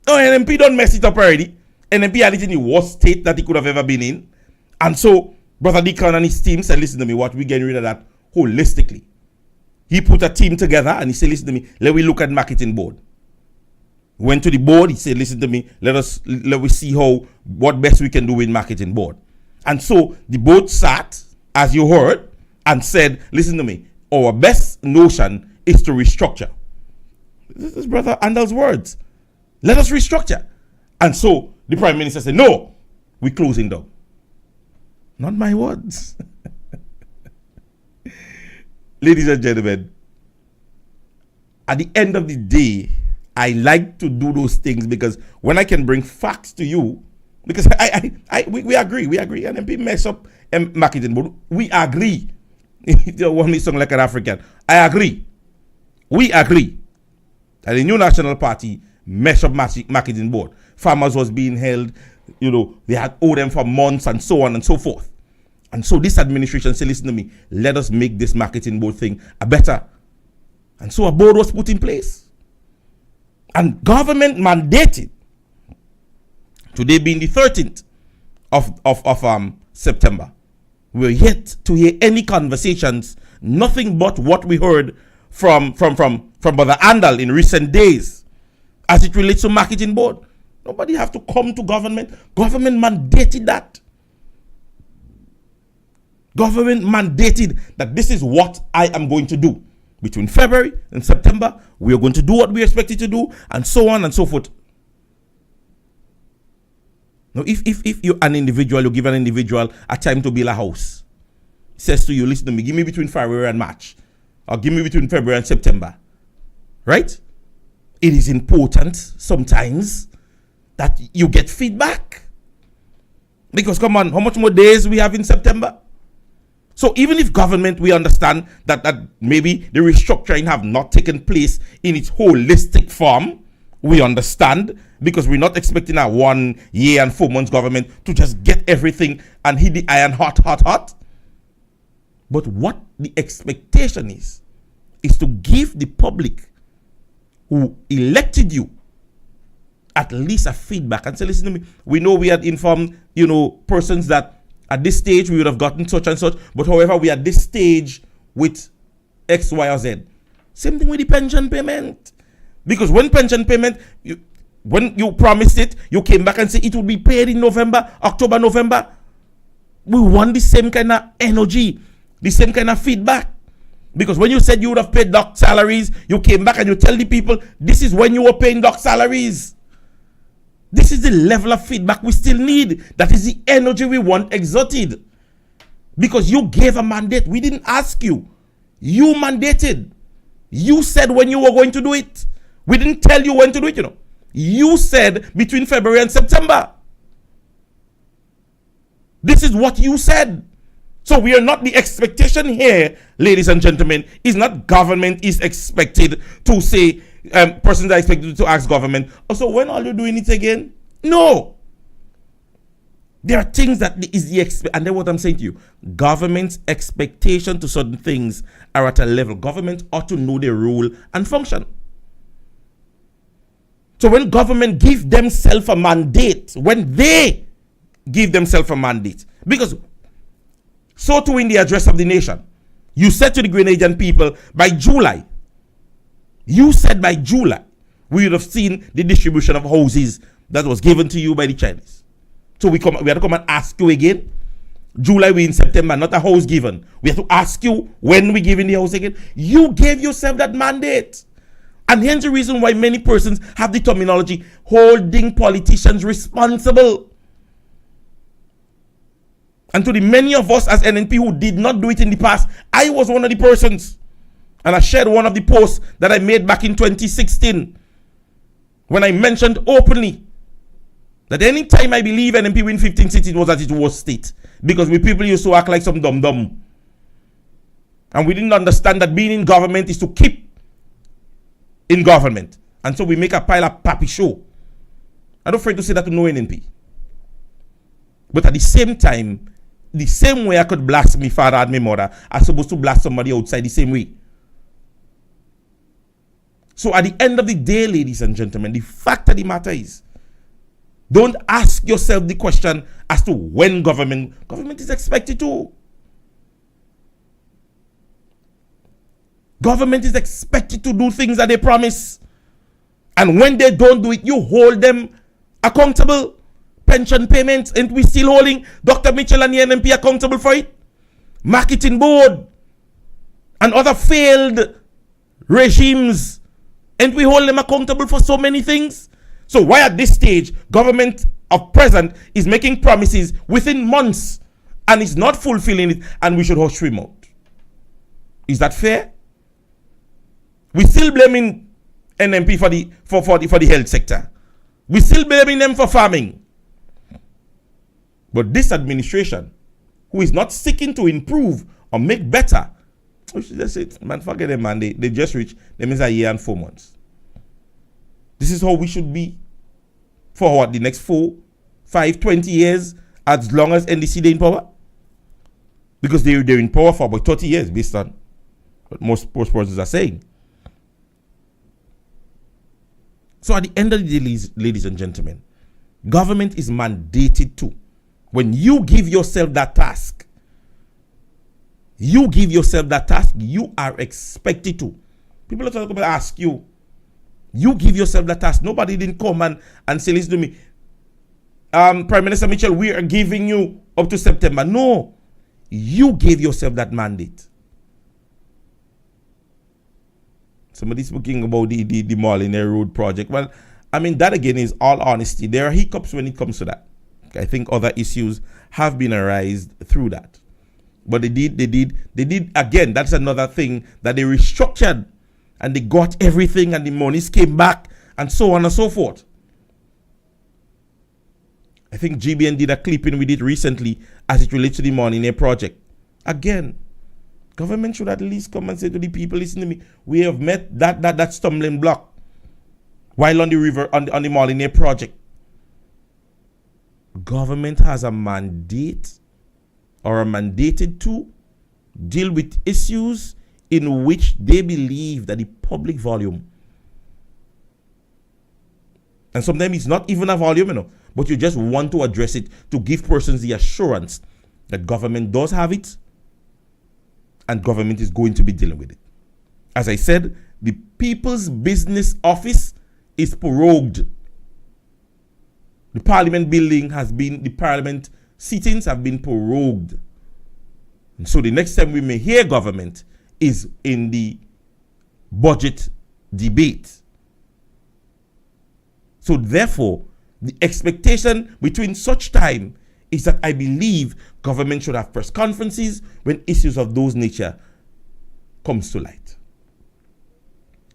S2: No, NMP don't mess it up already. NMP had it in the worst state that he could have ever been in. And so Brother Deacon and his team said, listen to me, what we getting rid of that holistically. He put a team together and he said, listen to me, let me look at marketing board. Went to the board, he said, listen to me, let we see what best we can do with marketing board. And so the board sat, as you heard, and said, listen to me, our best notion is to restructure. This is Brother Andal's words. Let us restructure. And so the Prime Minister said, no, we're closing down. Not my words. Ladies and gentlemen, at the end of the day, I like to do those things because when I can bring facts to you, because we agree, and MP mess up marketing, but we agree. You don't want me to sound like an African. I agree. We agree that the New National Party mess up marketing board. Farmers was being held, they had owed them for months and so on and so forth. And so this administration said, listen to me, let us make this marketing board thing a better. And so a board was put in place. And government mandated, today being the 13th of September, we're yet to hear any conversations, nothing but what we heard from Brother Andal in recent days as it relates to marketing board. Nobody have to come to government. Government mandated that. Government mandated that this is what I am going to do. Between February and September, we are going to do what we expected to do, and so on and so forth. Now, if you're an individual, you give an individual a time to build a house. He says to you, listen to me, give me between February and March, or give me between February and September. Right? It is important sometimes that you get feedback. Because come on, how much more days we have in September? So even if government, we understand that maybe the restructuring have not taken place in its holistic form, we understand, because we're not expecting a 1 year and 4 months government to just get everything and hit the iron hot. But what the expectation is to give the public who elected you at least a feedback and say, listen to me, we know we had informed, persons that at this stage we would have gotten such and such, but however, we are at this stage with X, Y, or Z. Same thing with the pension payment. Because when pension payment, when you promised it, you came back and said it would be paid in October, November. We want the same kind of energy, the same kind of feedback. Because when you said you would have paid doc salaries, you came back and you tell the people, this is when you were paying doc salaries. This is the level of feedback we still need. That is the energy we want exerted. Because you gave a mandate. We didn't ask you. You mandated. You said when you were going to do it. We didn't tell you when to do it, You said between February and September. This is what you said. So we are not, the expectation here, ladies and gentlemen, is not government is expected to say, persons are expected to ask government, so when are you doing it again? No. There are things that is the and then what I'm saying to you, government's expectation to certain things are at a level. Government ought to know their role and function. So when government give themselves a mandate, when they give themselves a mandate, because so too in the address of the nation, you said to the Grenadian people by July, we would have seen the distribution of houses that was given to you by the Chinese. So we had to come and ask you again. July, we in September, not a house given. We have to ask you when we giving the house again. You gave yourself that mandate. And hence the reason why many persons have the terminology holding politicians responsible. And to the many of us as NNP who did not do it in the past, I was one of the persons. And I shared one of the posts that I made back in 2016 when I mentioned openly that any time I believe NNP win 15 cities, it was at its worst state. Because we people used to act like some dum-dum. And we didn't understand that being in government is to keep in government. And so we make a pile of pappy show. I'm not afraid to say that to no NNP. But at the same time, the same way I could blast my father and my mother, I'm supposed to blast somebody outside the same way. So at the end of the day, ladies and gentlemen, the fact of the matter is, don't ask yourself the question as to when government is expected to. Government is expected to do things that they promise. And when they don't do it, you hold them accountable. Pension payments, and we still holding Dr. Mitchell and the NNP accountable for it. Marketing board and other failed regimes, and we hold them accountable for so many things. So why at this stage, government of present is making promises within months and is not fulfilling it, and we should hush him out? Is that fair? We still blaming NNP for the health sector. We still blaming them for farming. But this administration, who is not seeking to improve or make better, we should just say, man, forget them, man. They just reached, them is a year and 4 months. This is how we should be for what, the next 4, 5, 20 years, as long as NDC they're in power? Because they're in power for about 30 years, based on what most persons are saying. So at the end of the day, ladies and gentlemen, government is mandated to. When you give yourself that task, you are expected to. People are going to ask you, you give yourself that task. Nobody didn't come and say, listen to me, Prime Minister Mitchell, we are giving you up to September. No, you gave yourself that mandate. Somebody's speaking about the Molineux Road project. Well, I mean, that again is all honesty. There are hiccups when it comes to that. I think other issues have been arised through that. But they did again, that's another thing that they restructured and they got everything and the monies came back and so on and so forth. I think GBN did a clipping with it recently as it relates to the Molineux project. Again, government should at least come and say to the people, listen to me, we have met that stumbling block while on the river, on the Molineux project. Government has a mandate or are mandated to deal with issues in which they believe that the public volume, and sometimes it's not even a volume, but you just want to address it to give persons the assurance that government does have it and government is going to be dealing with it. As I said, the People's Business Office is prorogued. The Parliament building the Parliament sittings have been prorogued. And so the next time we may hear government is in the budget debate. So therefore, the expectation between such time is that I believe government should have press conferences when issues of those nature comes to light.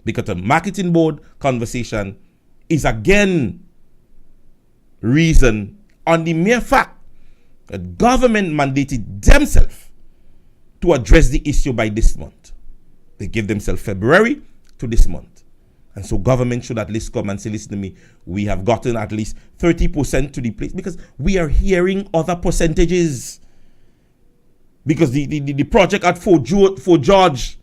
S2: Because a marketing board conversation is again reason on the mere fact that government mandated themselves to address the issue by this month. They gave themselves February to this month. And so government should at least come and say, listen to me, we have gotten at least 30% to the place, because we are hearing other percentages. Because the project at Fort George,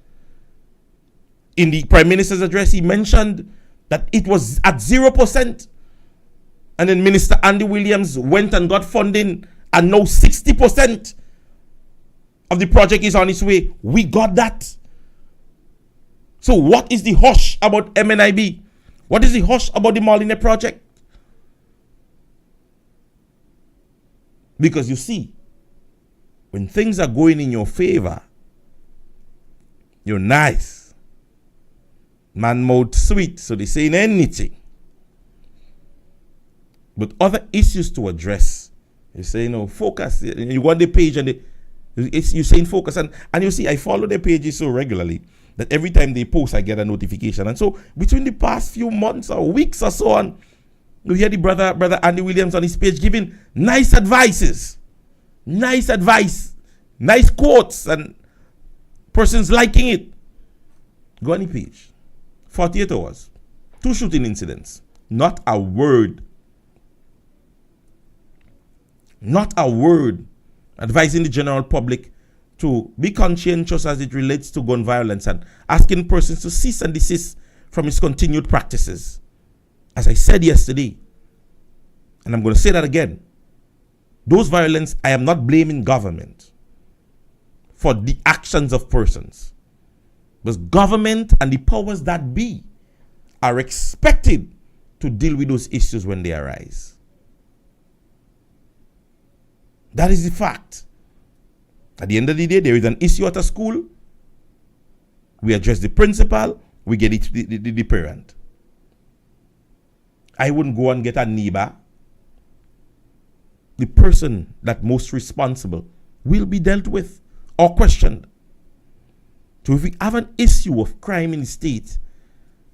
S2: in the Prime Minister's address, he mentioned that it was at 0%. And then Minister Andy Williams went and got funding, and now 60% of the project is on its way. We got that. So what is the hush about MNIB? What is the hush about the Moline project? Because you see, when things are going in your favor, you're nice. Man mouth sweet, so they saying anything. But other issues to address, you say, focus. You go on the page and you're saying focus. And you see, I follow their pages so regularly that every time they post, I get a notification. And so between the past few months or weeks or so on, you hear the brother Andy Williams on his page giving nice advices, nice advice, nice quotes, and persons liking it. Go on the page. 48 hours. 2 shooting incidents. Not a word. Not a word advising the general public to be conscientious as it relates to gun violence and asking persons to cease and desist from its continued practices. As I said yesterday, and I'm going to say that again, those violence, I am not blaming government for the actions of persons. But government and the powers that be are expected to deal with those issues when they arise. That is the fact. At the end of the day, there is an issue at a school. We address the principal, we get it to the parent. I wouldn't go and get a neighbor. The person that most responsible will be dealt with or questioned. So if we have an issue of crime in the state,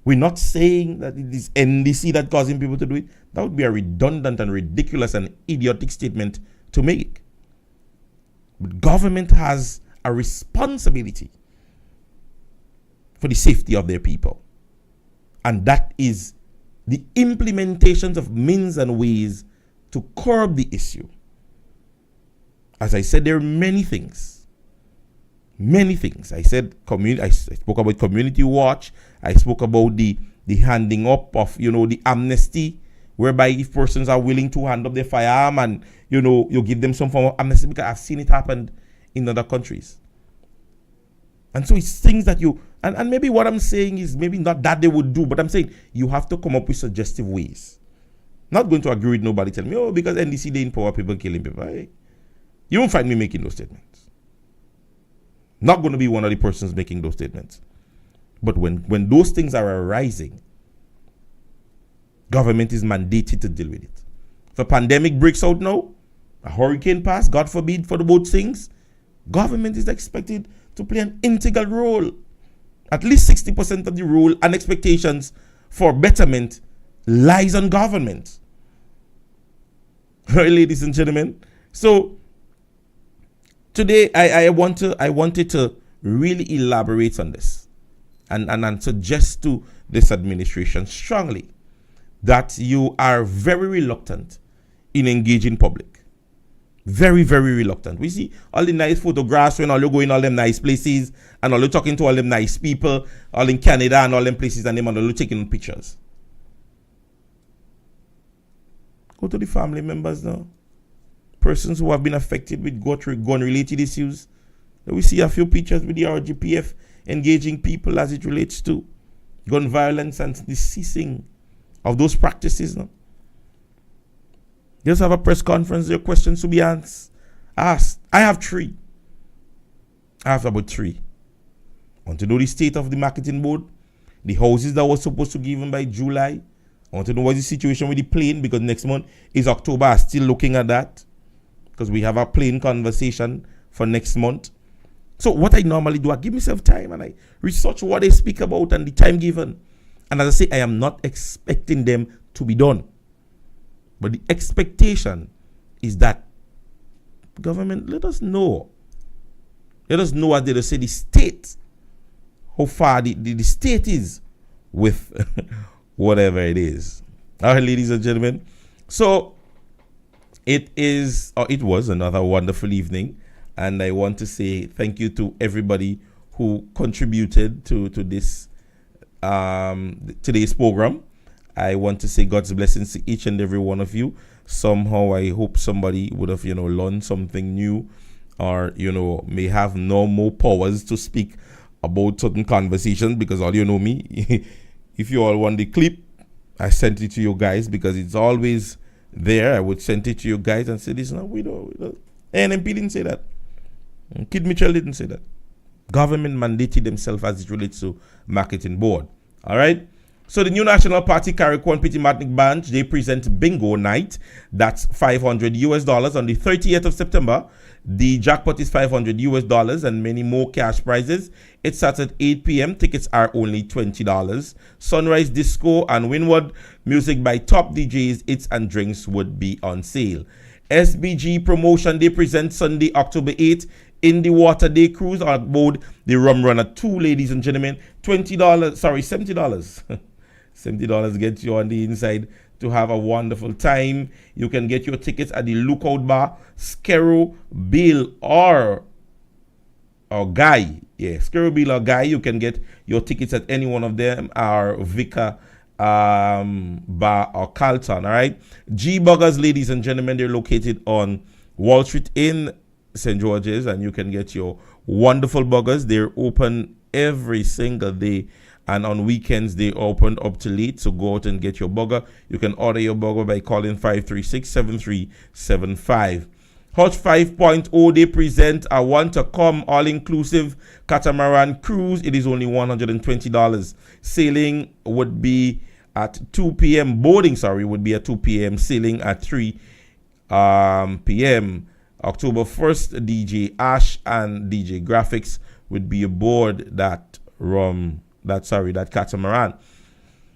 S2: we're not saying that it is NDC that causing people to do it. That would be a redundant and ridiculous and idiotic statement to make. But government has a responsibility for the safety of their people. And that is the implementations of means and ways to curb the issue. As I said, there are many things. Many things. I said I spoke about community watch. I spoke about the handing up of, the amnesty, whereby if persons are willing to hand up their firearm and, you give them some form of amnesty, because I've seen it happen in other countries. And so it's things that and maybe what I'm saying is maybe not that they would do, but I'm saying you have to come up with suggestive ways. Not going to agree with nobody telling me, because NDC, they empower people killing people. Right? You won't find me making those statements. Not going to be one of the persons making those statements. But when those things are arising, government is mandated to deal with it. If a pandemic breaks out now, a hurricane pass, God forbid, for the both things, government is expected to play an integral role. At least 60% of the role and expectations for betterment lies on government. Ladies and gentlemen. So today I wanted to really elaborate on this and suggest to this administration strongly that you are very reluctant in engaging public. Very, very reluctant. We see all the nice photographs when all you go in all them nice places and all you talking to all them nice people, all in Canada and all them places, and them all you taking pictures. Go to the family members now. Persons who have been affected with gun-related issues. We see a few pictures with the RGPF engaging people as it relates to gun violence and the ceasing of those practices now. Just have a press conference, there are questions to be asked. I have 3. I have about 3. I want to know the state of the marketing board, the houses that were supposed to give them by July. I want to know what's the situation with the plane, because next month is October. I'm still looking at that because we have a plane conversation for next month. So what I normally do, I give myself time and I research what they speak about and the time given. And as I say, I am not expecting them to be done. But the expectation is that government, let us know. Let us know, as they say, the state, how far the state is with whatever it is. All right, ladies and gentlemen. So it was another wonderful evening. And I want to say thank you to everybody who contributed to this today's program. I want to say God's blessings to each and every one of you. Somehow I hope somebody would have, learned something new, or, may have no more powers to speak about certain conversations, because all you know me, if you all want the clip, I sent it to you guys because it's always there. I would send it to you guys and say, listen, we don't. ANMP didn't say that. Kid Mitchell didn't say that. Government mandated themselves as it relates to marketing board. All right. So the new National Party Carriacou Petit Martinique Branch, they present bingo night. That's $500 on the 30th of September. The jackpot is $500 and many more cash prizes. It starts at 8 p.m. Tickets are only $20. Sunrise Disco and Winwood music by top DJs, eats and drinks would be on sale. SBG promotion, they present Sunday, October 8th in the Water Day Cruise on board the Rum Runner 2, ladies and gentlemen. $70. $70 gets you on the inside to have a wonderful time. You can get your tickets at the Lookout Bar, Skero, Bill, or Guy. Yeah, Skero, Bill, or Guy. You can get your tickets at any one of them, or Vicar, Bar, or Carlton. All right. G Burgers, ladies and gentlemen, they're located on Wall Street in St. George's, and you can get your wonderful burgers. They're open every single day, and on weekends they open up to late, so go out and get your burger. You can order your burger by calling 536-7375. Hot 5.0, they present a want-to-come all-inclusive catamaran cruise. It is only $120. Sailing would be at 2 p.m. Boarding, would be at 2 p.m. Sailing at 3 p.m. October 1st, DJ Ash and DJ Graphics would be aboard that catamaran.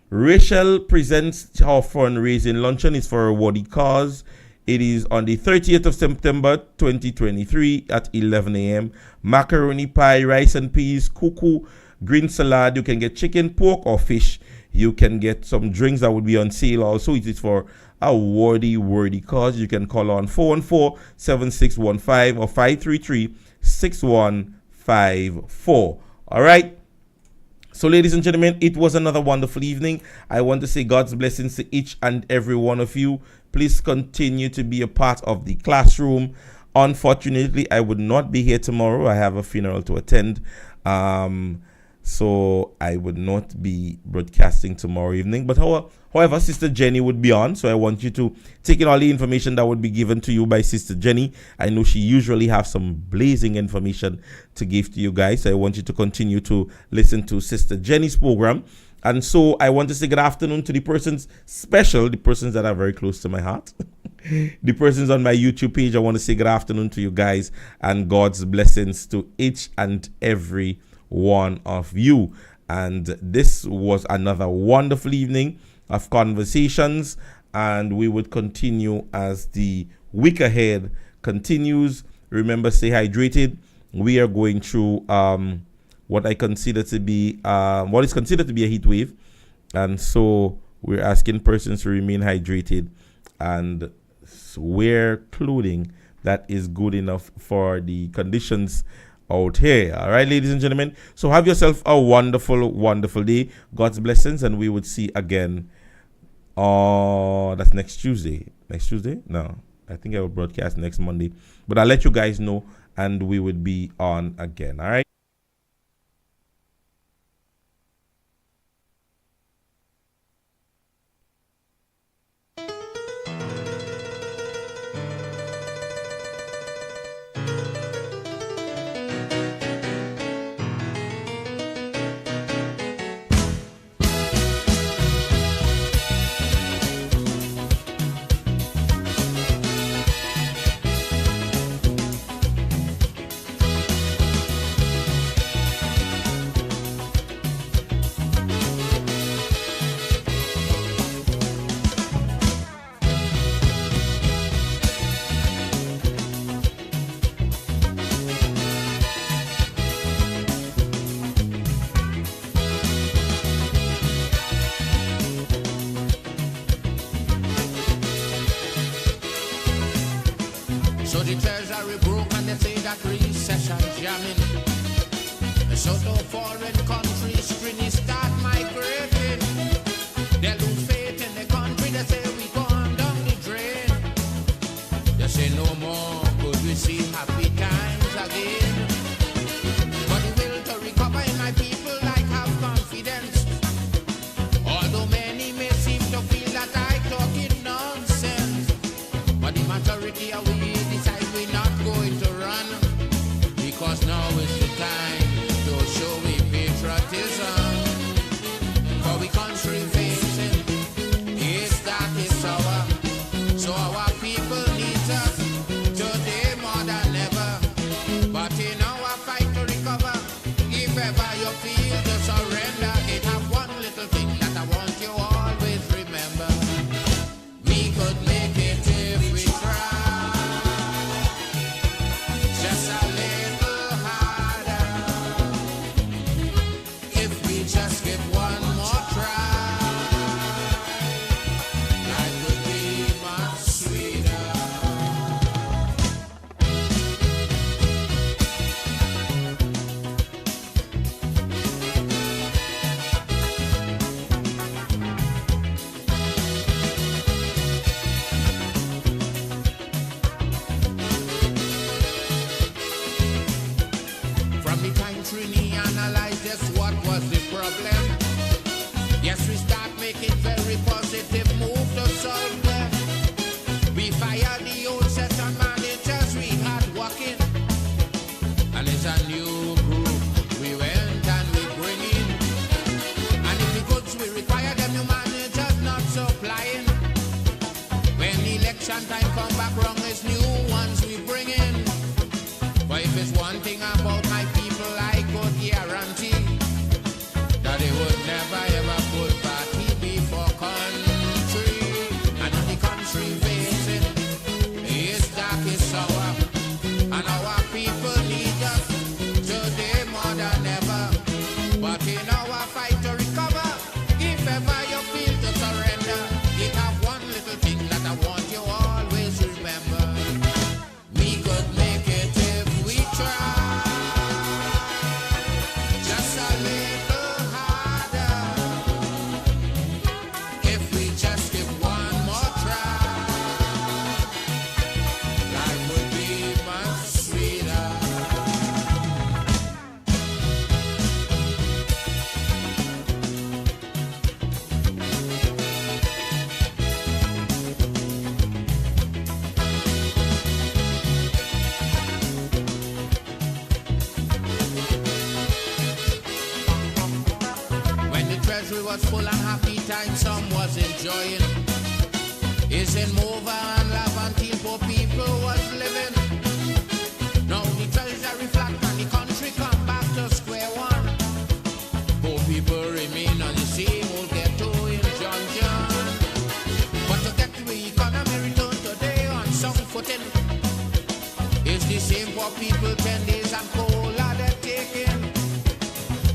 S2: Rachel presents her fundraising luncheon. Is for a worthy cause. It is on the 30th of September 2023 at 11 a.m. Macaroni pie, rice and peas, cuckoo, green salad. You can get chicken, pork, or fish. You can get some drinks that would be on sale also. It is for a worthy cause. You can call on 414-7615 or 533-6154. All right. So, ladies and gentlemen, it was another wonderful evening. I want to say God's blessings to each and every one of you. Please continue to be a part of the classroom. Unfortunately, I would not be here tomorrow. I have a funeral to attend. So I would not be broadcasting tomorrow evening. But however, Sister Jenny would be on. So I want you to take in all the information that would be given to you by Sister Jenny. I know she usually has some blazing information to give to you guys. So I want you to continue to listen to Sister Jenny's program. And so I want to say good afternoon to the persons that are very close to my heart. The persons on my YouTube page, I want to say good afternoon to you guys and God's blessings to each and every one of you. And this was another wonderful evening of conversations, and we would continue as the week ahead continues. Remember, stay hydrated. We are going through what is considered to be a heat wave, and so we're asking persons to remain hydrated and wear clothing that is good enough for the conditions out here. All right, ladies and gentlemen. So have yourself a wonderful, wonderful day. God's blessings, and we would see again. That's next Tuesday. Next Tuesday? No, I think I will broadcast next Monday. But I'll let you guys know, and we would be on again. All right.
S1: So the treasury broke and they say that recession jamming. So to foreign countries, screen start migrating. great thing. They lose faith in the country, they say we gone down the drain. They say no more could we see happy times again. But the will to recover in my people like have confidence. Although many may seem to feel that I talking nonsense, but the majority of we decide we're not going to run, because now is the time to show we patriotism. For we country facing is that is our, so our people need us today more than ever. But in our fight to recover, if ever you feel to surrender, it have one little thing that I want you always remember. We could make it if we try, just a little harder. If we just give one more try, life would be much sweeter. From the time Trini analyzed just what was the problem, yes, we start making very positive move to solve them. We fired the old session managers we had working, and it's a new group we went and we bring in. And if the goods we require, them new managers not supplying. When election time come back wrong, it's new ones we bring in. But if it's one thing about my people, I could guarantee that they would never ever put party before country. And if the country facing is dark, is sour, and our people need us today more than ever. But in our fight to recover, if ever you feel to surrender, you have one little thing that I want you always remember. We could make it if we try, just a little harder. If we just give one more try, life would be much sweeter. When the treasury was full and happy times some was enjoying, is in mover and love until poor people was living. Now the treasury flat and the country come back to square one. Poor people remain on the same old ghetto injunction. But to get the economy return today on some footing, it's the same poor people 10 days and cola they're taking.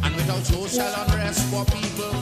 S1: And without social unrest, poor people